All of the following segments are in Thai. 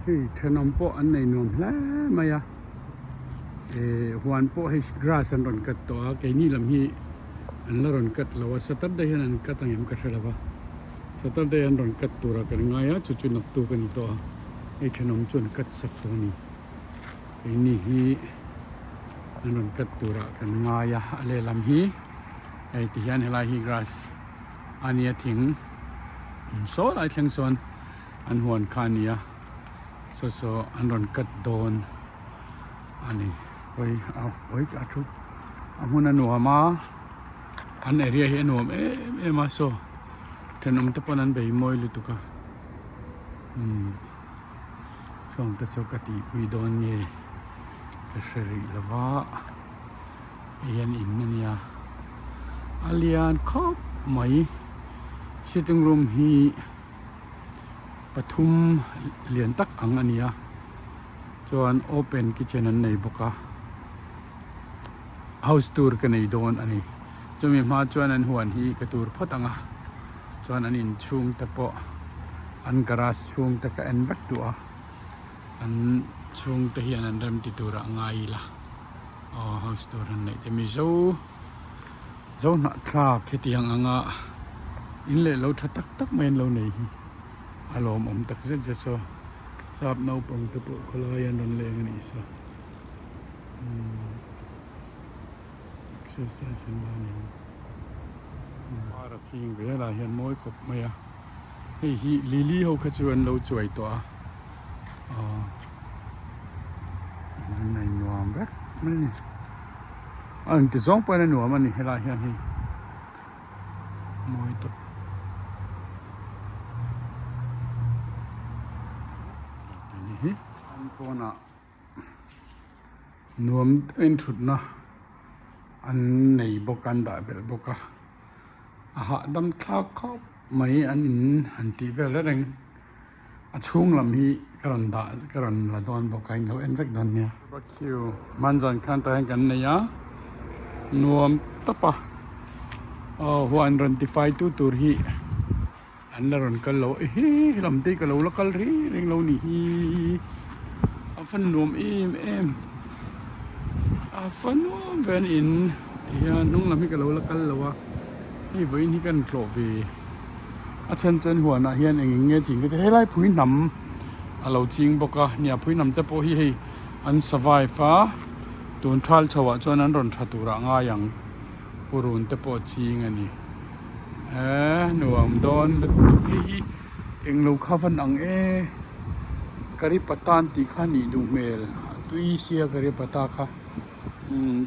hey thanom po an nei nom la maya huan po hey grass an ron kat to a ke ni lam hi an la ron kat lawa Saturday an kat ang yam ka thalawa Saturday an ron kat tura kan nga ya chu chu nak tu kan to hey thanom chun kat sak to ni ke ni hi an ron kat tura kan nga ya ale lam hi ai ti hian helai hi grass ania thing so lai thlang son an huan khania so an ron kat don ani oi ka thu amuna nuama an area hi nuam ma so thanom te ponan bei moi lu tuka song ta so kati pui don ni ka shari lawa yan in nia alian khop mai sitting room hi pathum lian tak ang ania chuan open kitchen an nei boka house tour ka nei don ani chumi ma chuan an huan hi ka tur photanga chuan an in chung te po an garage chung te ka en vak tu a an chung te hian an ram ti tura ngai la house tour an nei te mi zo na thla khetiang anga in le lo tha tak men lo nei hi alom tak zet so sap nau pang te po kholayan ron le ngani so exercise and learning para sing ve la hian moi kop maya hei hi lili ho kha chuan lo chuai to a nai nuam vek mani an ti zong pa na nuam ani hela hian hi moi to an pona nuam en thut na an nei bokan da bel boka aha dam thla khop mai an in han ti vel reng a chung lam hi karon la don bokai lo en vek don nia barbecue manjan khan ta kan ne ya nuam tapa huan ron ti fai tu tur hi an la ron kal lo hi lam ti ka lo la kal ri reng lo ni hi a fan nuam em a fan nuam ven in hian nung lam hi ka lo la kal lo wa hi vein hi kan tlo ve a chen huan a hian eng nge ching ke helai phui nam a lo ching boka nia phui nam te po hi an survive a tun thal chawa chuan an ron thatura nga yang purun te po ching ani nuam don hi eng lo khavan ang kari patan ti kha ni du mel tui sia kari pata kha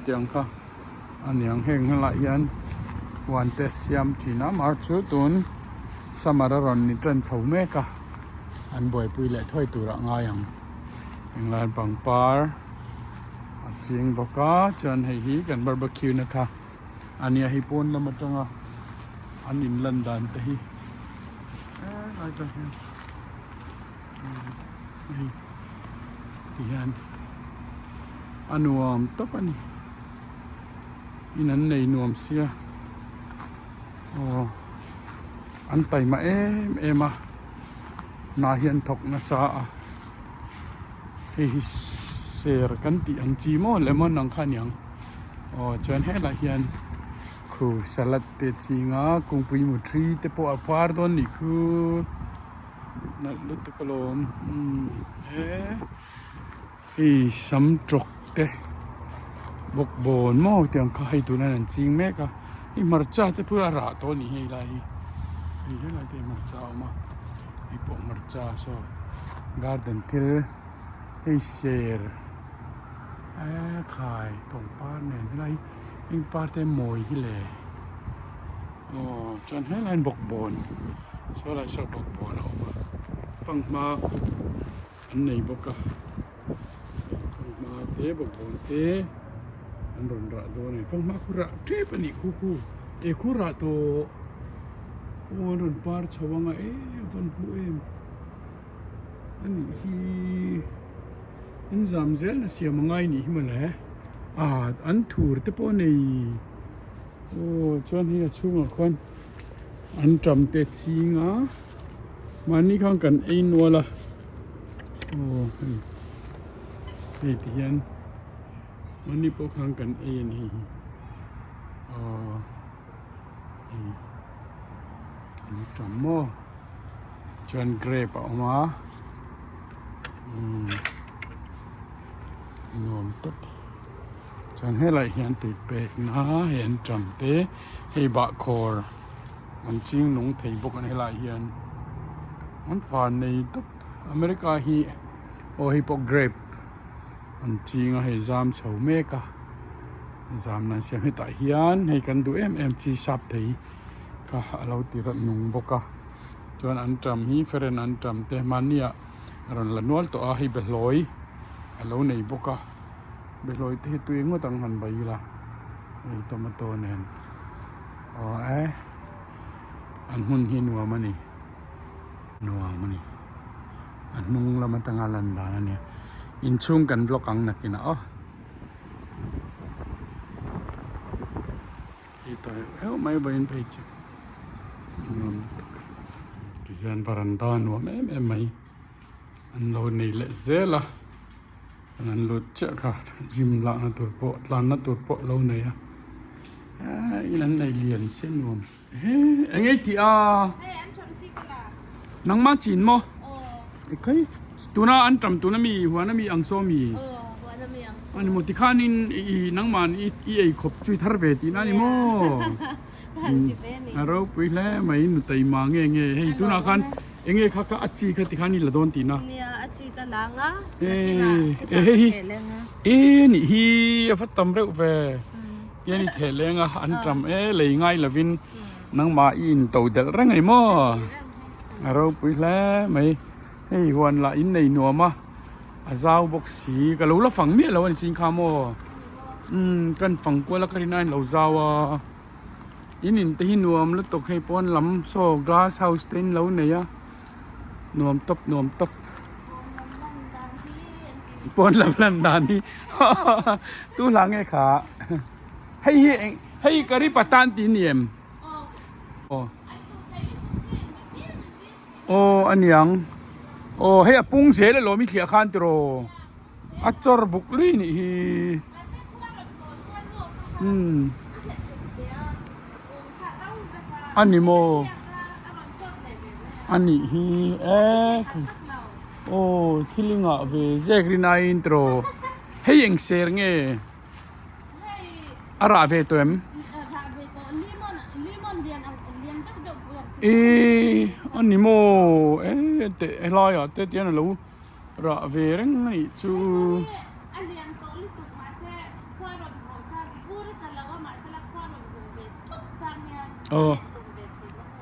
tiang kha aniang heng hala yan wan te siam china mar chu tun samara ron ni tran chho me ka an boi pui le thoi tura nga yang englan pang par ching boka chan hei hi kan barbecue na kha ania hi pon lama tanga an in landan te hi ai ta hi tian anuam topani inan nei nuam sia an tai ma ema na hian thok na sa a hi ser kan ti an chi mo lemon ang khanyang chuan hela hian khu salad te chinga kung pui mu tri te po apar don ni khu na lut kolom sam trok te bok bon mo tiang kha hai tu na an ching me ka i marcha te pura ra to ni hei lai hi hela te marcha ma i po marcha so garden til hei ser khai pong par nen lai in parte moi hi le chan helai bok bon so lai so bok bon phang ma an nei boka phang ma te bok bon te an ron ra do nei phang ma khura trip ani khu khura to ron par chawanga van hu em ani hi in zamzel na siam ngai ni himale an thur te po nei chuan hi chunga khon an tram te chinga mani khang kan ein wala โอ้นี่ที่ยันวันนี้พวกข้างกันเองนี่นี่จำโม่จนเกรบออกมานวมตุ๊บจนให้ไหลเห็นติดเป็กนะเห็นจำเตะให้บะคอร์มันจริงหนุ่งไทยบุกันให้ไหลเห็นมันฝันในตุ๊บอเมริกาฮีโอฮิปโปเกรบมันจริงให้จามเฉาเมกะจามนั้นเสียงให้ตาเฮียนให้กันดูจีซับไทยก็เราติดหนุ่งบกะจนอันจำฮีเฟรนอันจำเตมันเนี่ยรันละนวลตัวให้เบลอยเราในบกะเบลอยที่ตัวเองก็ต้องหันไปละไอ้ตัวมันโตเน่นอันหุ่นที่นัวมันนี่นัวมันนี่อันนุ่งเรามันตั้งอาลันดาเนี่ยอินชุ่งกันบล็อกกังนักกินอีตัวไม่ไปอินไปจิที่ยันปรันดานัวไม่อันเราในเละเซละอันเราเจ้าค่ะจิมลานาตุรโปลานาตุรโปเราเนี่ยอีนั่นในเรียนเส้นนวมเอ้ยที่นังมาจีนมั้งเคยตัวน่ะอันจำตัวน่ะมีหัวน่ะมีอังโซมีหัวน่ะมีอังโซอันนี้หมดที่ข้านินอีนังมันอีไอขบช่วยทาร์เวตีนั่นนี่มั้งเราไปแล้วไม่หนุตัยมาเงี้ยให้ตัวน่ะกันเอ็งข้าอัดจีข้าที่ข้านี่ละโดนตีน่ะเนี่ยอัดจีกันล้างอ่ะนี่ฮีฟัดตำเร็วเว้ยนี่เทเลงอ่ะอันจำเลยง่ายละวินนังมาอินตัวเดลรังไงมั้งเราไปแล้วไม่ให้หัวละอินในนัวมาอาซาวบกสีก็เราละฝั่งเมียเราจริงข้ามกันฝั่งกัวละกันนั่นเราซาวอินที่นัวมแล้วตกให้ป้อนลำโซ่กลาสเฮาส์เต็นเราเนี่ยนัวมตบป้อนลำลันดานี่ตู้หลังไอ้ขาให้กะริปัตตานตีเนียมอันยังให้ปุ้งเสียเลยหรอมีเขียขันตรออัจฉริบุกลีนี่อันนี้โมอันนี้คิลิงอ่ะเวเจกรีนายอินตรอให้ยังเสียงอะไรเวตัวเอ็มอันนี้โมแต่อะไรอ่ะแต่ที่นั่นเราระเวรงนี่ชู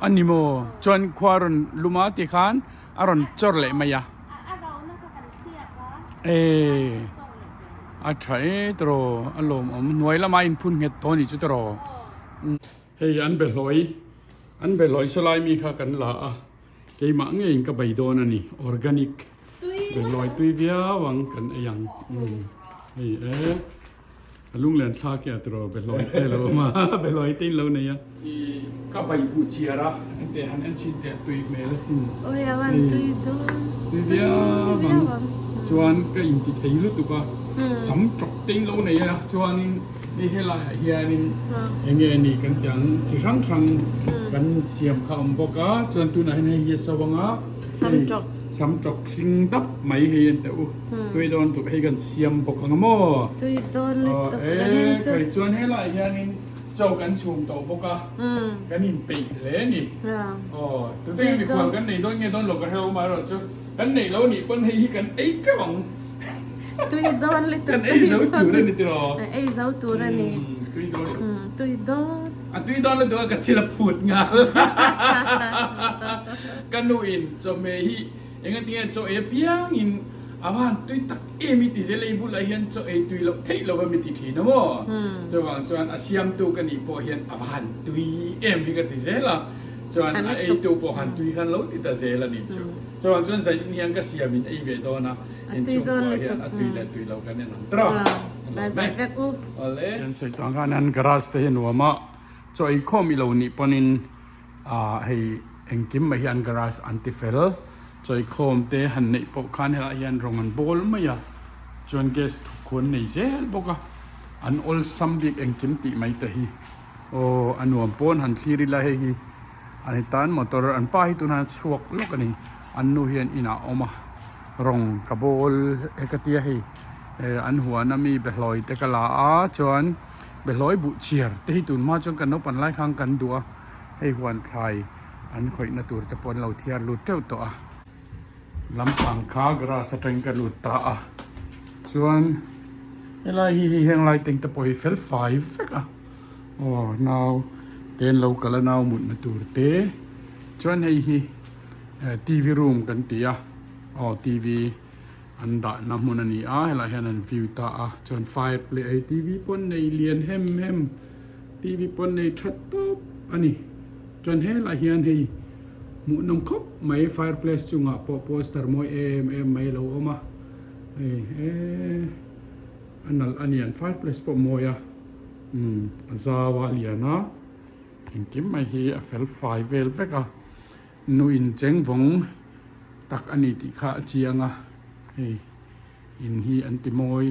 อันนี้โมจวนควารอนลุมาติขานอารอนจอร์เล่ไหมยะอาชัยตรออารมณ์หน่วยละไม่พุ่นเห็ดตัวนี้จุดตรอเฮ้ยอันเบลอยสลายมีข้ากันละเกี่ยมังเองกับใบโดนนี่ออร์แกนิกเบลอยตุยเดียวังกันยังเฮ้ยลุงเล่นท่าแก่ตรอเบลอยเตลมาเบลอยตีนเราเนี่ยกับใบปูเชียระแต่ฮันอันชิดแต่ตุยเมลสินโอ้ยวันตุยเดียวังจวนก็อินติเทลุตุกะสำจกตีนเราเนี่ยจวนนี่เฮลาเฮียนี่นี่กันจังที่ช่างกันเสียมข้ามบกะจนตัวไหนเนี่ยเฮียสว่างอ่ะสำจกสิงดับไม่เฮียแต่ตัวโดนถูกให้กันเสียมบกงมั้งตัวโดนเลยตกกันใครจวนเฮลาเฮียนี่เจ้ากันชุมตัวบกะกันนี่ปีเลยนี่ตัวเองมีความกันนี่ต้นเงี้ยต้นหลอกกันให้เรามาหรอจ้ะกันนี่เรานี่คนให้กันไอ้เจ้าตุยโดนเลยกันไอ้เจ้าตัวนี่ตัวไอ้เจ้าตัวนี่ตุยโดนตุยโดนตุยโดนเลยตัวกันชิลพูดงากันนู่อินจอมเฮีเองก็ที่จอเอเปียงอินอาวันตุยตักมิติเซเลยบุลาเฮียนจอเอตุยเราเทเราไม่ติดทีนะมั้งจวนจวนอาเซียมตัวกันอีพอเฮียนอาวันตุยฮิกันติเซละจวนไอตัวพอหันตุยกันเราติดตาเซละนี่จวนใส่เนียงก็เสียมินไอเวโดนะเอ็นชุบพอเฮียนตุยเรากันเนี่ยนั่งตรไปกูยันสุดตอนนั้นกราสเตนว่ามาจอยข้อมีเรานี่ปนินให้เอ็งกิมมาเฮียนกราสอันติเฟล จอยโคมเตหันในปกคันเฮลายันรองอันบอลไม่ยาจนเกสทุกคนในเซลบอกว่าอันอลซัมบิกเองกิมติไม่ตะฮีโออันหนวมปนหันซีริลาเฮฮีอันนี้ตานมอเตอร์อันป้ายตุนันสวกลูกนี่อันนูเฮียนอินาออกมารองกระบอลเอกตียฮีอันหัวน้ำมีเบลอยแต่กะลาจวนเบลอยบุเชียร์ที่ตุนมาจนกันนปันไล่ข้างกันดัวให้หวนไทยอันข่อยนาตูร์จะปนเราเทียร์ลุดเจ้าตัวลำปังคากราสตริงกันลุดตาส่วนเวลาฮีเฮงไลติงตะปอยเฟลไฟเฟกอ่ะโอ้นาวเต้นเรากะละนาวมุดนาตูร์เตส่วนให้ฮีทีวีรูมกันตีอ่ะอ๋อทีวีอันดาน้ำมันนี่เฮลาเฮนันวิวตาส่วนไฟเพลย์ทีวีปนในเลียนเฮมทีวีปนในชัดท็อปอันนี้จนเฮลาเฮียนให้มุนงคบไม่ไฟเพลสจุงอ่ะโปสเตอร์มวยไม่เราออกมาอันนั้นอันนี้อันไฟเพลสปมวยอ่ะซาวาเลียนะเห็นกิมไม่เฮียเฟลไฟเวลเวกอ่ะนูอินเจงวงตักอันนี้ติขาเจียงอ่ะอินฮีอันติมวย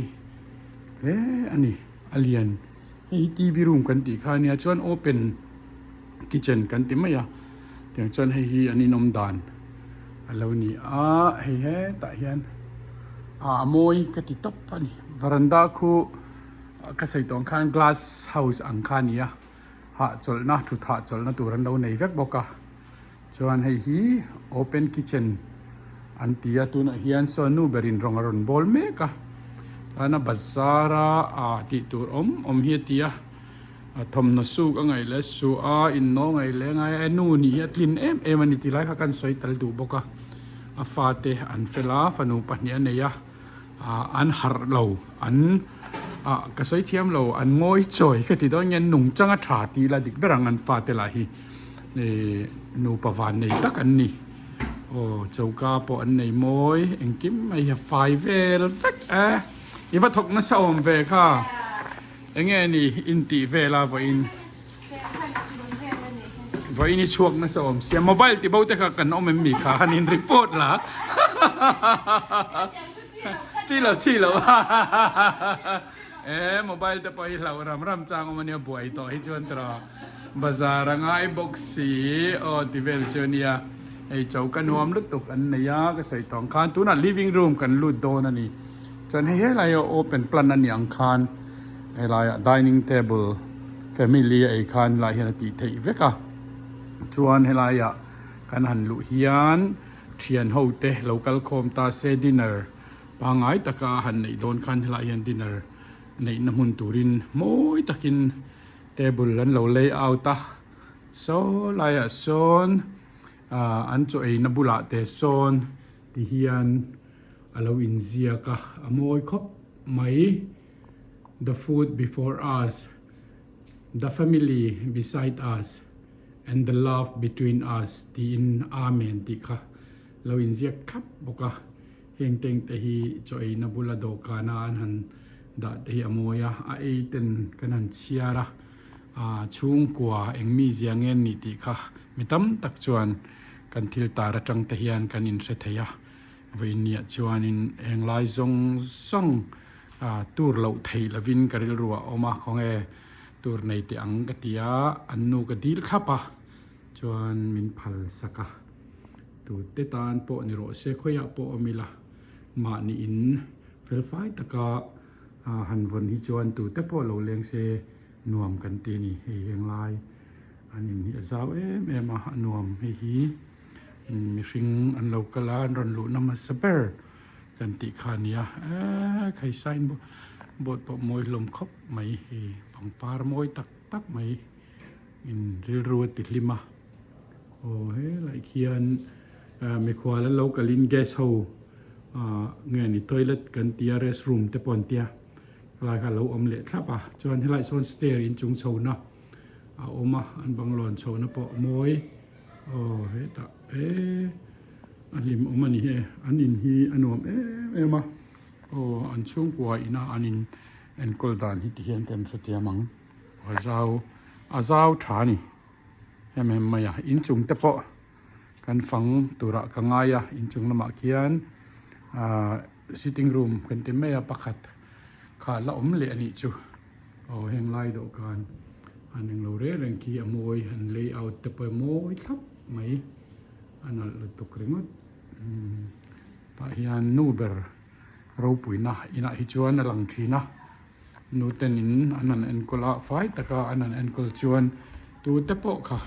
อันนี้อเลียนทีวีรูมกันติขาเนี่ยจวนโอเปนคิทเช่นกันติไม่ยะเดี๋ยวจนให้ฮีอันนี้นมดานแล้วนี่ให้ตาเฮียนมวยกติตบปนี่วารันดาคูก็ใส่ตรงข้าง glass house อังคารนี้หาจลนะทุกหาจลนะตัวรันดาในเว็บบอกจนให้ฮี open kitchen อันที่ตัวนั้นเฮียนโซนูเบรินรองรอนบอลเมกะอันนั้นบัซาระที่ตัวเฮียที่ทำนสุกไงเลยสุอินโนไงเลยไงนู่นนี่ลินมันนี่ที่ไรกันสวยตัลดูบอกว่าฟาเตอันเฟลาฟานูปะเนี่ยเนี่ยอันฮาร์เราอันก็สวยเทียมเราอันงอยจอยก็ที่ตอนนี้นุ่งจังอาตีละดิกเบรังอันฟาเตละฮีนี่นูปะวันนี่ตักอันนี้โอ้เจ้ากาปอันไหนมวยเอ็งกิมไม่ไฟเวลเฟกอีว่าทกนั่นสอมเวค่ะเอ็งนี่อินตีเวลาว่าอินช่วงนั่นสอมเสียโมบายที่บ่าวแต่กันเอาไม่มีค่ะนินรีพอร์ตละชี้แล้วโมบายแต่ไปเรารำจางมันเนี่ยบ่อยต่อให้ชวนตราบาซาร์ง่ายบ็อกซี่ที่เวลเจเนียไอ้เจ้ากันหวมลุกตุกอันนี้ก็ใส่ตองคานตัวนั้น living room กันลุดโดนั่นนี่จนให้อะไรโอเป็นปลันนันอย่างคานให้ไรdining table family ไอ้คานไรเฮนติเทอีเวกะชวนให้ไรกันหันลุเฮียนเทียนโฮเตะ local โคมตาเซดินเนอร์บางไอ้ตะกาหันในโดนคันให้ไรเฮนดินเนอร์ในน้ำมันตูรินโมยตะกินเทเบิลนั้นเราเลยเอาตาโซไรโซนอันจะไอ้นับุละเตโซนที่เฮียนเราอินเซียกะอโมยคบไหม the food before us the family beside us and the love between us ที่อินอาเมนที่ค่ะเราอินเซียครับบอกว่าเฮงเต็งแต่ฮีจะไอ้นับุละโดกานาอันหันดาที่อโมยไอเต็นกันหันเชียระช่วงกว่าเอ็งมีเสียงเงินนี่ที่ค่ะมิตั้มตักชวนกันทิลตาระจังเทียนกันอินเสถียวันนี้ชวนอินเองไล่ส่งตูร์เหล่าไทยละวินกริลรัวออกมาของตูร์ในที่อังกติยาอันนูกดีลขับชวนมินพัลสกะตูเตตานโปนิโรเซขยะโปอมิลามานี่อินเฟลไฟตะกาหันวันที่ชวนตูเตโปเหล่าเลี้ยงเซนวมกันตีนี่เฮงไลอันนี้สาวมานวมให้ฮีมีสิ่งอันเรากลานรอนลุนำมาสเปอร์กันติขานียใครใส่บทปมวยลมคบไม่ปังปาร์มวยตักไม่อินริลรัวติดลิมาโอ้เฮ้ยไหลเขียนไม่ควาแล้วเรากลินแกสโฮเงี้ยนี่ทอยเล็ตกันเตียเรสรูมแต่ปอนเตียลายกันเราอมเล็ตครับจนให้ไหลโซนสเตอร์อินจุงโซนะเอามาอันบังหลอนโซนะปอมวยโอ้เฮ้ยตาอันลิมออกมานี่อันอินฮีอันนวมมาโอ้อันช่วงกว่าอีน่าอันอินอันกอลดานฮิตเฮียนเต็มสติมังอาซาวฐานี่เห็นไหมอินจุงเตปะก kan phang tura kangaya inchung lama khian sitting room kan ti mai pakhat kha la le ani chu heng lai do kan aning lo re reng ki amoi han layout te pe moi thap mai anal tuk ringot ta hian nuber ro puina ina hi chuan alang thina nu tenin anan enkola fai taka anan enkol chuan tu te po kha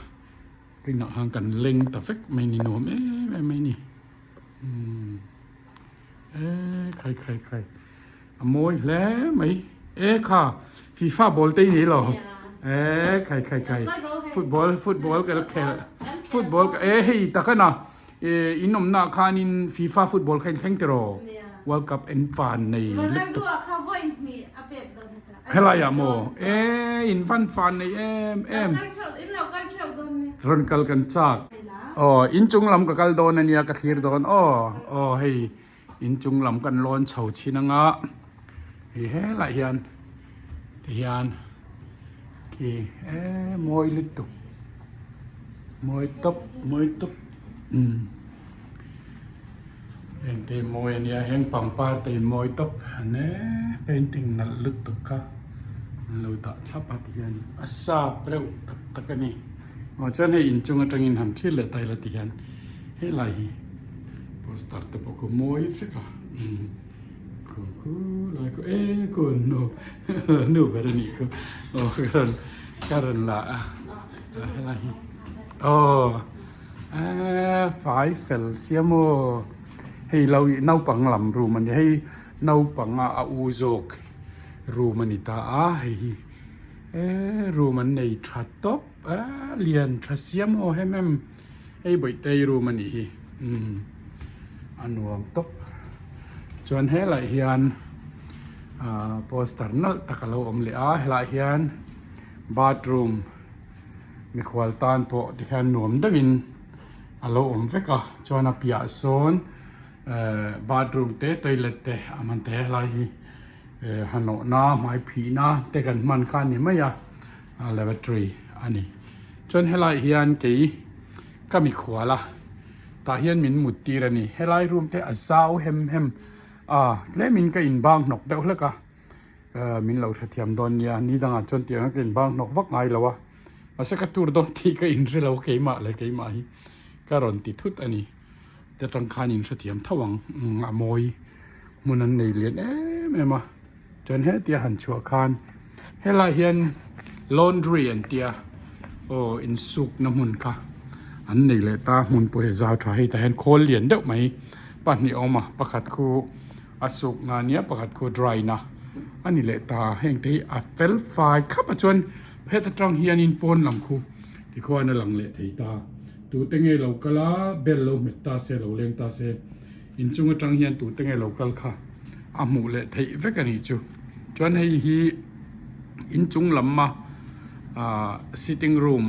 kina hang kan leng ta fek mai ni nom mai ni khai amoi hle mai kha FIFA ball te ni lo khai football ka khel football ka hei takana inom na khanin FIFA football khain thleng te ro World Cup en fan nei Ronaldo ka boy ni apet don ta hela ya mo in fan nei em in lo kan thau don ni ron kal kan chak in chung lam ka kal don ania ka thlir don hei in chung lam kan lon chho chinanga hela hian ki moi lituk moi top te moi ania heng pampar te moi top ne painting na lutuk ka lo ta chapat hian asa preu takani chan hei in chung atangin han thil le tai la ti hian helai hi poster te poko moi feka ku lai ko no berani ko karan la helai hi fai fel siamo hei lau nau pang lam ru man hei nau pang a u jok ru manita hei ru man nei tha top lian tha siamo hemem hei boi tei ru mani hi anuam top chuan helai hian poster nal takalo om le helai hian bathroom mi khwal tan po ti khan nuam dangin alo om veka chuan a pia son bathroom te toilet te aman te helai hi hano na mai phi na te kan man khan ni maya lavatory ani chuan helai hian ke kami khwala ta hian min mutti rani helai room te azau hem tle min ka in bang nok deuh hleka min lo thathiam don nia ni danga chon tianga ka in bang nok vak ngai lawa ase ka tur don thi ka in relo keima le keima hi karon ti thut ani te tang khanin thathiam thawang amoi munan nei lian ema chon he tia han chua khan hela hian laundry an tia in suk na mun kha an nei le ta mun po he za tha hei ta hen khol lian deuh mai pahni oma pakhat khu asuk nga nia pakhat khu dry na ani le ta heng te a fel fai khapa chuan phet atang hian in pon lam khu ti khwa na lang le thei ta tu tenge lo kala bel lo met ta se lo leng ta se in chung atang hian tu tenge lo kal kha a mu le thei vekani chu chuan hei hi in chung lamma sitting room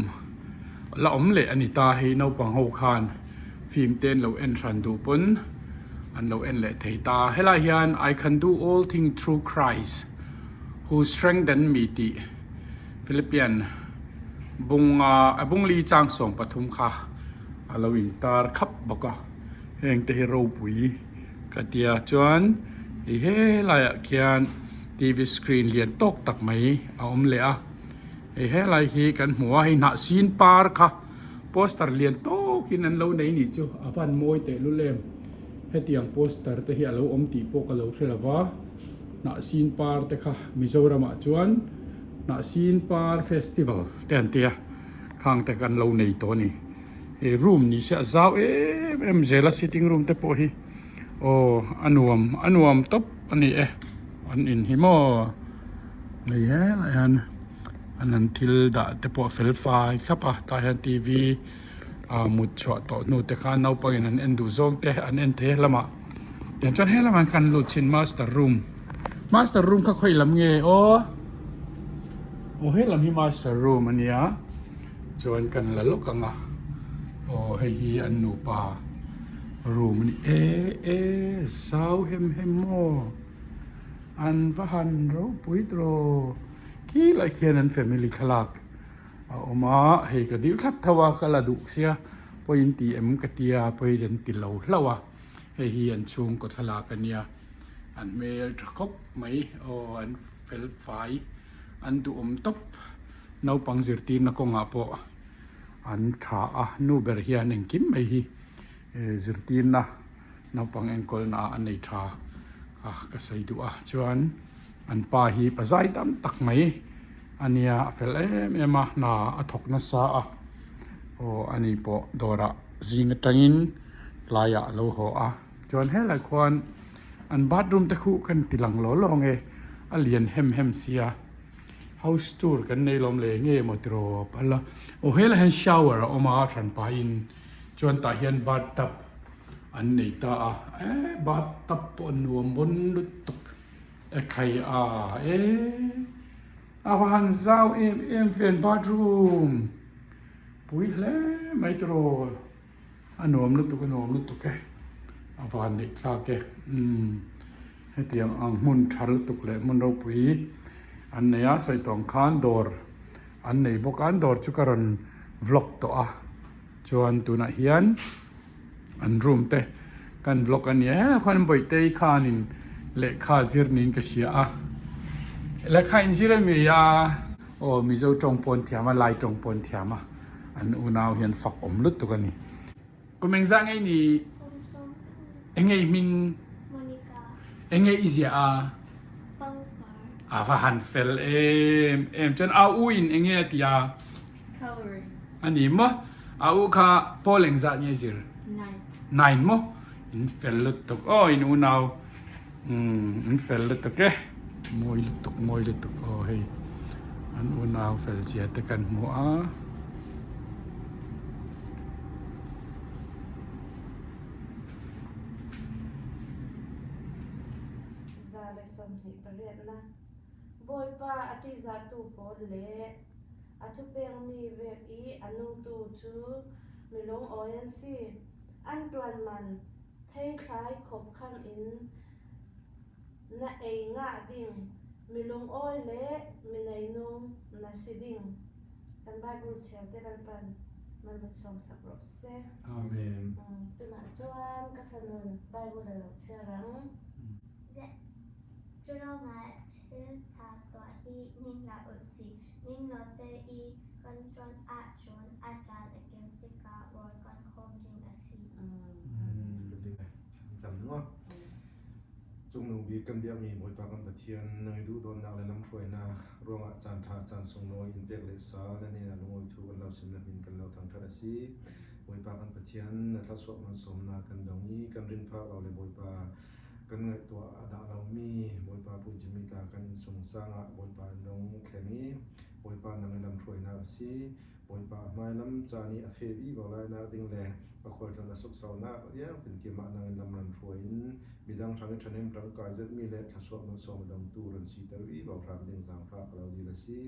la om le ani ta hei no pang ho khan phim ten lo en tran du pon an lo en le thei ta hela hian I can do all things through Christ who strengthened me ti Philippian bung li chang som pathum kha alawin tar khap boka heng te ro pui katia chuan he la khian TV screen lian tok tak mai a om le a he lai hi kan hmuwa hi na sin par kha poster lian tok in an lo nei ni chu avan moi te lu lem hetiang poster te hi alo om ti po ka lo thelawa na sin par te kha Mizoram a chuan na sin par festival ten tia khang te kan lo nei to ni e room ni se zau em zela sitting room te po hi anuam top ani an in hi mo nei he la han anan thil da te po fel fai khapa ta han TV mut chwa to nu te khan nau pangin an endu zong te an en the lama ten chan he lama kan lu chin master room ka khoi lam nge he lam hi master room ania chuan kan la lokanga hei hi an nu pa room ni zau hem mo an vahan ro puitro ki lai khian an family khalak oma hei ka dil khat thawa kala du sia point ti em ka tia poi den ti lo hlawa he hi an chung ko thala ka nia an mel khop mai o an fel fai an du top nau pang zirti na ko nga po an tha a nu ber hian eng kim mai hi zirti na nau pang engkol na an nei tha ka sai du a chuan an pa hi pazai tam tak mai ania fel em na athok na sa a o ani po dora zinga tangin laya lo ho a chuan helai khwan an bathroom te khu kan tilang lo long e alian hem sia house tour kan nei lom le nge motro pala o hela hen shower o ma than pa in chuan ta hian bathtub an nei ta a bathtub po nuam bon lut tuk e khai a awan zau em fen bathroom pui hle mai tro anom lut tuk ke awan nei tla ke hetiang ang mun thar tuk le mun ro pui an neya sai tong khan dor an nei bok an dor chu karon vlog to a chuan tuna hian an room te kan vlog an ya khan boi te khanin le kha zir nin ka sia a le kha in zira mi ya o mi zo tong pon thiama lai tong pon thiama an unaw hian fak om lut to kani kumeng za ngai ni engei min Monica, engei izia a Pangpar, awa han fel em chen a u in enge tia Coloring, ani mo a u kha poleng za nye zir 9, 9 mo in fel lut tok o in unaw in fel lut tok ke moi lut tok o hey an unaw fel chia te kan mo a zale som hi pariat na boy pa ati za tu po le atu peng mi ve I anung tu chu milong oyan si an tuan man thei khai khop kham in na ei nga ding milong oi le minai nung na siding kan bible cheu te kan pan man mun som sak ro se amen tu na chuan ka fanun bible lo cherang Drama til ta tua hi ning la utsi ning lo te I kan chon a chon a chan a kem te ka wor kan khom jing a si. cham no chung nu bi kan bia mi moi pa kan pathian nang du don na le nam khoi na ronga chan tha chan sung no in pek le sa na ni na lungoi thu kan lo sim na min kan lo thang thara si moi pa kan pathian na tha so man som na kan dong ni kan rin pha lo le moi pa kan ngai to ada lo mi moi pa pu ji mi ta kan in sung sa nga moi pa nong thlengi moi pa nang lam khoi na si moi pa mai lam cha ni a fe bi ba lai na ding le pa khol tan na sok sau na ya tin ki ma nang lam lam khoi in midang thang thanem tang ka zet mi le tha so man som dam tu ran si tar wi ba ram ding sang fa ka lo di la si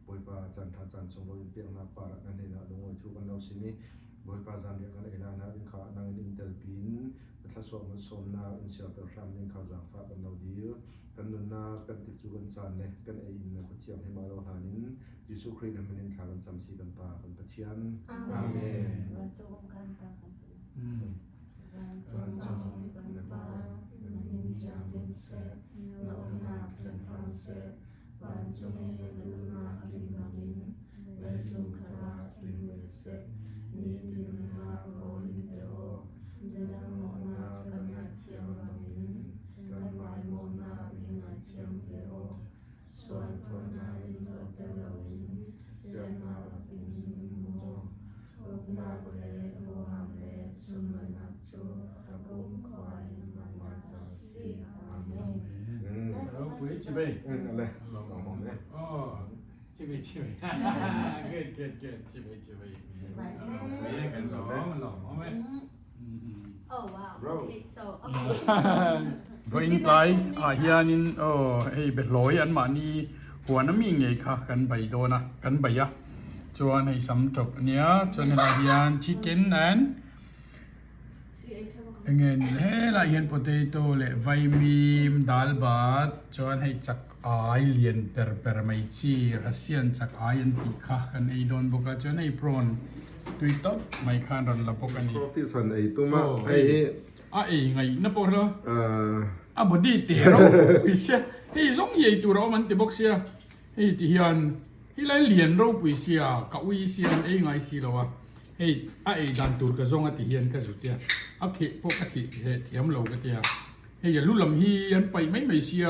moi pa chan tha chan song lo in pe na pa ra kan na lungoi thu kan lo si mi moi pa zan re kan ena na in kha nang in tel pin tha so man som na in sia tar ram ding kha zang fa kan lo di kan nun na kan ti chu kan chan le kan e in na ko chiam he ma lo hanin Jesu Christ na min thla kan cham si kan pa kan pathian amen wan chom kan pa kan wan Wan chom chom kan na pa pa na min jam lim se na ona tlen fran se wan chom na du na kim na min le lum kha kim le se ni tin na ro in te o na mo na kan na chiam na min kan mai mo na min na chiam ke o soan to na in lo te lo in se na in mo ok na le o ham le sum na chu abum khoi ma ma ta si amen au pui chi bei le lo lo mo le oh chi bei good chi bei me kan lo me Oh wow. Bro. Okay, so Với in tai à hian in hey bet loi an ma ni huan mi ngei kha kan bai do na kan bai ya chuan hei sam tok nia chuan la hian chicken and engen he la hian potato le vai mim dal bat chuan hei chak ai lian per mai chi Russian chak ai an ti kha kan ei don boka chuan hei prawn ตุยต๊อบไม่คานรันละปกันนี่ coffee สันไอ้ตัวมาไอ้ ไงนับปกเหรอ บดีเตะเราไปเสียเฮ้ยสงยัยตัวเรามันเตะบอกเสียเฮ้ยที่ยันที่ไรเรียนเราไปเสียกับวิเสียไงสิเราวะเฮ้ยดันตัวก็สงที่ยันก็สุดเดียพวกเฮ้ยยำเราก็เดียเฮ้ยอย่าลุ้นลำฮียันไปไม่เสีย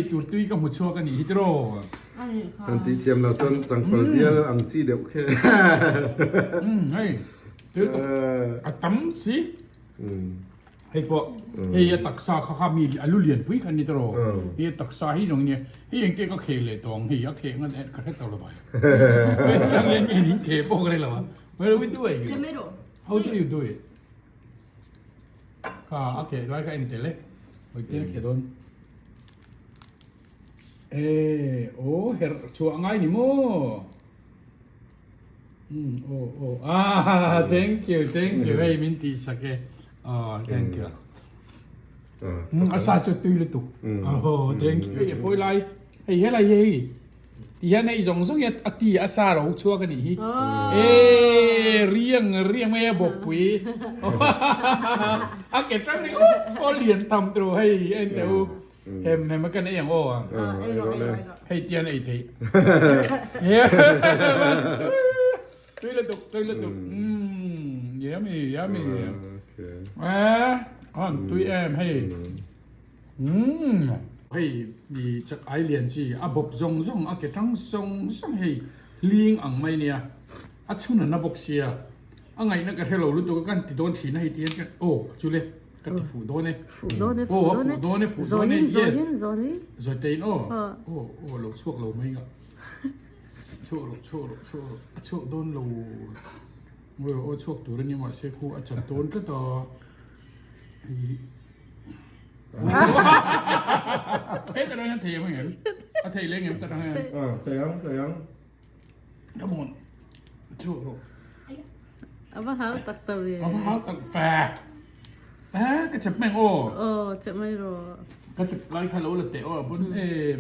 ตัวตุ้ยก็มุดชัวกันนี่ฮิตโร่ อันที่เทียมเราจนจังเปิดเดียวอังซีเดียวแค่ เฮ้ยตัวตั้มสิเฮ้ยพวกเฮ้ยตักซาข้ามีอลูเลียนพุ่งกันนี่ตลอดเฮ้ยตักซาที่ตรงนี้เฮ้ยยังเก่งก็เคเลยตรงเฮ้ยก็เคงั้นแอดก็ได้ตลอดไปเฮ้ยยังยังเคพวกอะไรล่ะวะไม่รู้วิธีด้วย จะไม่รู้ How do you do it โอเคด้วยก็เอ็นเตเล่โอเคเคโดนโอ้เห็ดชัวง่ายนี่โมthank you เฮ้ยมินตีสักเกthank you อาซาจุดตุยเลยตุกthank you เฮ้ยพูดไรเฮ้ยอะไรที่ยันในอีสองส่งยัดตีอาซาเราชัวกันนี่เรียงไม่บอกปุยเก็บจังเลยก็เรียนทำตัวให้เดี๋ยวเห็นมันกันไอ้อย่างโอ้ให้เตียนไอ้ทีเฮ้ยตุยเลยตุกเยี่ยมตุยให้ให้ดีจากไอเลียนจีบบจงเก็บทั้งทรงให้ลิงอังไม่เนี่ยชุนนับบอกเสียไงนักการเรารู้ตัวกันติดโดนถีนให้เตียนกันโอ้จุเล่กันติฝูโดนเนี่ยฝูโดนเนี่ย yes จอยเตนโอ้เราช่วงเราไม่ก็ช่วงโดนเราโอ้ช่วงตัวนี้มาเช็คคู่อาจารย์โดนก็ต่อเฮ้ยแต่เราเห็นเทียมไม่เห็นเทียเลี้ยงเห็นแต่เราเห็นเสียงทั้งหมดช่วง เอามาหาตักตัวเลย เอาเท้าตักแฝกก็จะไม่โอ้จะไม่รู้ ก็จะไล่คาร์โลเลยเตะโอ้บน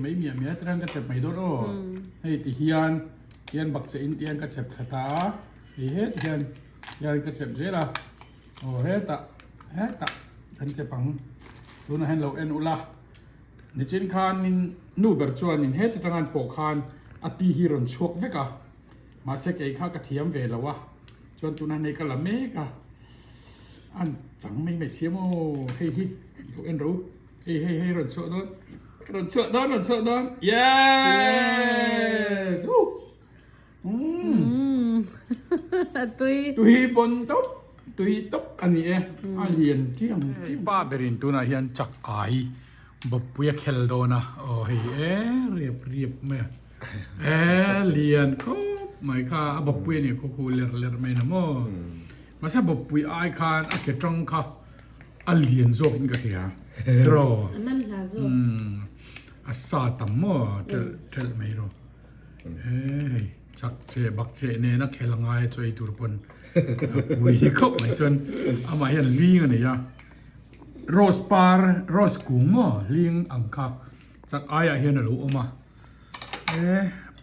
ไม่มีแต่นั่นก็จะไม่โดนโอ้ให้ติเฮียนบักเซนเทียนก็จะขาตาเฮียนก็จะเจล่ะโอ้เฮตะฉันจะปังดูนะเห็นเราอุลาในเช่นคานนินนูเบอร์จวนนินเฮตตั้งงานปกคานอติฮิรอนชวกเวกะมาเสกไอ้ข้ากระเทียมเวลวะจนตัวนั้นในกะละเมกะอันจังไม่เสียโมเฮ้ยเรารู้เฮ้ยรอนชวกโดน yes ตุยบนต๊อบอันนี้เรียนที่ป้าเบรินตัวน่ะยันจักไอบบปุยเคลโดนะโอ้ยเรียบไหมเรียนก็ไม่ค่ะบบปุยเนี่ยก็คูเลอร์ไม่นะโมมาซะบบปุยไอคานเกจังค่ะเรียนโซกินกันเหรอรอนั่นล่ะโซซาตัมโมเทลไม่รู้จักเจบักเจเนี่ยนักเคลังไงช่วยตัวปนวิ่งเข้าไปจนอามาเห็นลิงอันนี้โรสกุ้งลิงอังคับจากอายเห็นอะไรรู้มา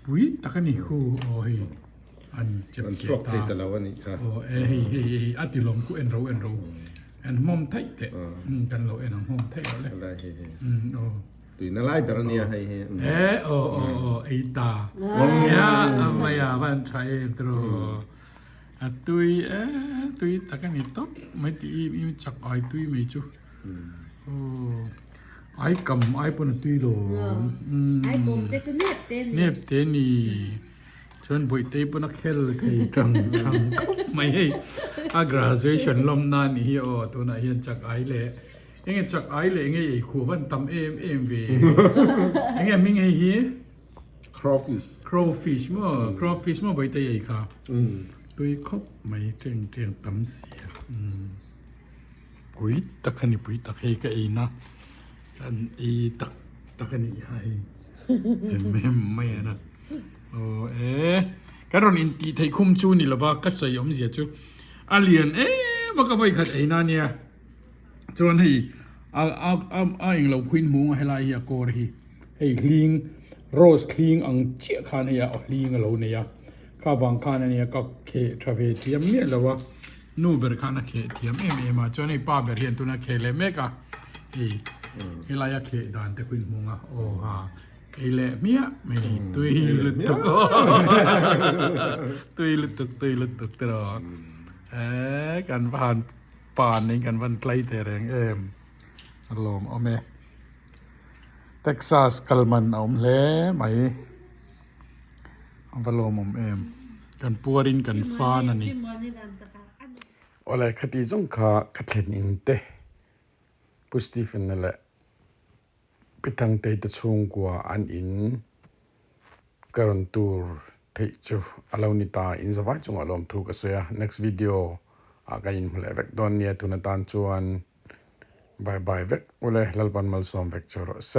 ปุ้ยตะกันนี่คู่โอ้ยอันเจ็บเจ็บตาโอ้อัติลมคู่เอ็นรู้มอมไทยเตะกันเราเอ็นมอมไทยเลยโอ้ตุยน่าไล่แต่ละเนี่ยให้ไอ้ตาเนี่ยไม่บันใช้ตัวตุยตะกันนี่ต๊อบไม่ตีมีจักไอตุยไม่จูไอคำไอปนตุยโลไอ้ผมจะเนียบเต้นนี่ชวนบุยเต้ปนเคลเทจังไม่ให้graduation ลมนานนี่โอ้ตัวน่ะเห็นจักไอเลยจักไอเลยไอ้ขู่วันตำเอ็มวีมิงไอ้เหี้ย crawfish มั้งบุยเต้ไอ้ค่ะตุยคบไม่เจียงตำเสียปุยตะกันนี่ปุยตะเฮก็เองนะอันตะกันนี่ให้ไม่นะโอ้ก็รอนอินตีไทยคุ้มจูนี่หรอวะก็สวยอมเสียจูเลียนมันก็ไปขัดไอ้นั่นเนี่ยจนให้เองเราควินมุงให้ลายโกรีให้คลีงโรสคลีงอังเจียคานให้ลิงเราเนี่ย ข้าววังข้านี่ก็เคทราเวเทียมเนี่ยแล้ววะนู่เบอร์ข้านะเคเทียมมาจนไอ้ป้าเบอร์เรียนตัวนะเคเลยเมกะเฮลายาเคดานแต่คุณมงอ่ะโอ้ฮะเอเลเมียไม่ได้ตุยลุตุกตุยลุตุกตลอดกันผ่านป่านนี้กันวันไกลแต่แรงอารมณ์เอาไหมเท็กซัสกัลมันเอาไหมไหมอันลมกันปัวรินกันฟ้านั่นนี่ อะไรคดีจงขาคัดเห็นอินเตพุสติฟินนั่นแหละไปทางเตยตะชงกว่าอันอินการันตูเทจูอลาวนิตาอินสวายจงอารมณ์ถูกเสีย next video อากาอินเลยเวกดอนเนี่ยทุนตานจวนบายบายเวกเลยลัลปันมัลสอมเวกจอร์เซ